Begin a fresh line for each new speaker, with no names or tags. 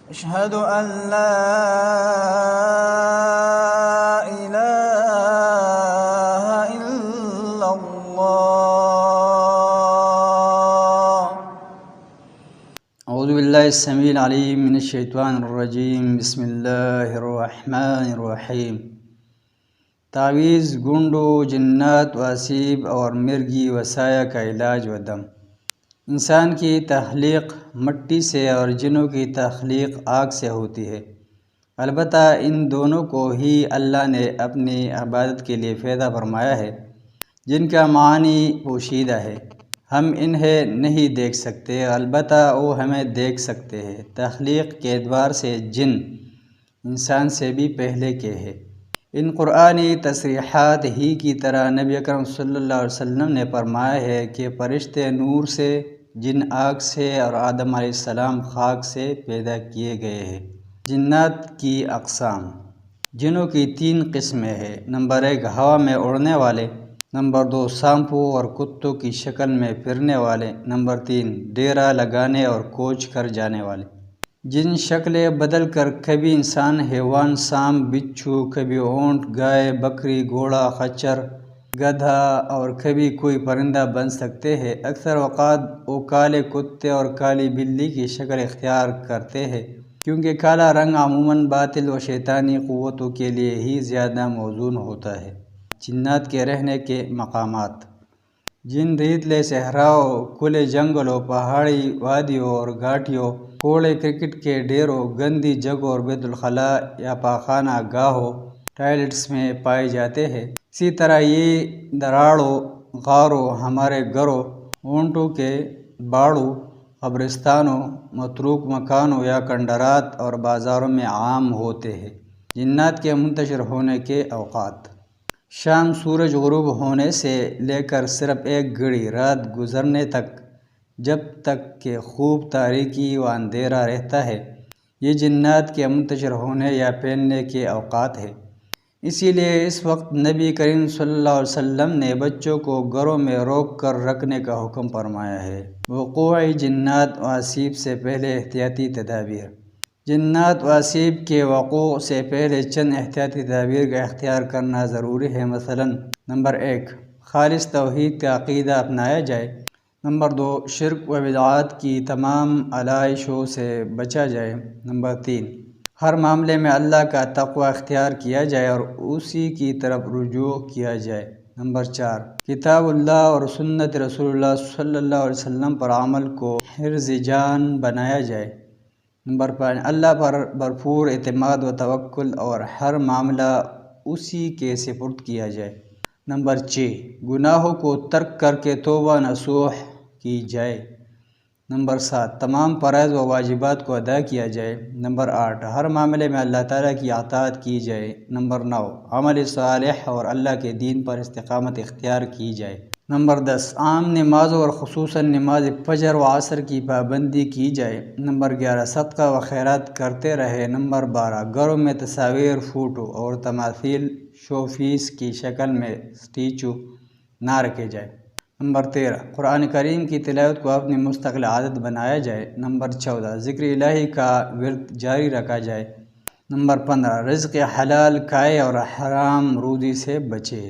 أشهد أن لا إله إلا الله.
اعوذ باللہ السمیع العلیم من الشیطان الرجیم. بسم اللہ الرحمن الرحیم. تعویذ، گنڈو، جنات، واسیب اور مرگی وسایہ کا علاج و دم. انسان کی تخلیق مٹی سے اور جنوں کی تخلیق آگ سے ہوتی ہے. البتہ ان دونوں کو ہی اللہ نے اپنی عبادت کے لیے پیدا فرمایا ہے، جن کا معنی پوشیدہ ہے. ہم انہیں نہیں دیکھ سکتے، البتہ وہ ہمیں دیکھ سکتے ہیں. تخلیق کے اعتبار سے جن انسان سے بھی پہلے کے ہیں. ان قرآنی تصریحات ہی کی طرح نبی اکرم صلی اللہ علیہ وسلم نے فرمایا ہے کہ فرشتے نور سے، جن آگ سے اور آدم علیہ السلام خاک سے پیدا کیے گئے ہیں. جنات کی اقسام. جنوں کی 3 قسمیں ہیں. نمبر 1 ہوا میں اڑنے والے. نمبر 2 سانپوں اور کتوں کی شکل میں پھرنے والے. نمبر 3 ڈیرا لگانے اور کوچ کر جانے والے. جن شکلیں بدل کر کبھی انسان، حیوان، سانپ، بچھو، کبھی اونٹ، گائے، بکری، گھوڑا، خچر، گدھا اور کبھی کوئی پرندہ بن سکتے ہیں. اکثر اوقات وہ کالے کتے اور کالی بلی کی شکل اختیار کرتے ہیں، کیونکہ کالا رنگ عموماً باطل و شیطانی قوتوں کے لیے ہی زیادہ موزون ہوتا ہے. جنات کے رہنے کے مقامات. جن ریتلے صحراؤں، کھلے جنگلوں، پہاڑی وادیوں اور گھاٹیوں، کوڑے کرکٹ کے ڈھیروں، گندی جگہوں اور بیت الخلاء یا پاخانہ گاہوں ٹوائلٹس میں پائے جاتے ہیں. اسی طرح یہ دراڑوں، غاروں، ہمارے گھروں، اونٹوں کے باڑوں، قبرستانوں، متروک مکانوں یا کھنڈرات اور بازاروں میں عام ہوتے ہیں. جنات کے منتشر ہونے کے اوقات. شام سورج غروب ہونے سے لے کر صرف 1 گھڑی رات گزرنے تک، جب تک کہ خوب تاریکی و اندھیرا رہتا ہے، یہ جنات کے منتشر ہونے یا پھیلنے کے اوقات ہیں. اسی لیے اس وقت نبی کریم صلی اللہ علیہ وسلم نے بچوں کو گھروں میں روک کر رکھنے کا حکم فرمایا ہے. وقوع جنات و اسیب سے پہلے احتیاطی تدابیر. جنات و اسیب کے وقوع سے پہلے چند احتیاطی تدابیر کا اختیار کرنا ضروری ہے. مثلا نمبر 1 خالص توحید کا عقیدہ اپنایا جائے. نمبر 2 شرک و بدعات کی تمام علائشوں سے بچا جائے. نمبر 3 ہر معاملے میں اللہ کا تقوی اختیار کیا جائے اور اسی کی طرف رجوع کیا جائے. نمبر 4 کتاب اللہ اور سنت رسول اللہ صلی اللہ علیہ وسلم پر عمل کو حرز جان بنایا جائے. نمبر 5 اللہ پر بھرپور اعتماد و توکل اور ہر معاملہ اسی کے سپرد کیا جائے. نمبر 6 گناہوں کو ترک کر کے توبہ نصوح کی جائے. نمبر 7 تمام فرائض و واجبات کو ادا کیا جائے. نمبر 8 ہر معاملے میں اللہ تعالیٰ کی اطاعت کی جائے. نمبر 9 عمل صالح اور اللہ کے دین پر استقامت اختیار کی جائے. نمبر 10 عام نمازوں اور خصوصاً نماز فجر و عصر کی پابندی کی جائے. نمبر 11 صدقہ و خیرات کرتے رہے. نمبر 12 گھروں میں تصاویر، فوٹو اور تماثیل شو پیس کی شکل میں اسٹیچو نہ رکھے جائے. نمبر 13 قرآن کریم کی تلاوت کو اپنی مستقل عادت بنایا جائے. نمبر 14 ذکر الہی کا ورد جاری رکھا جائے. نمبر 15 رزق حلال کھائے اور حرام روزی سے بچے.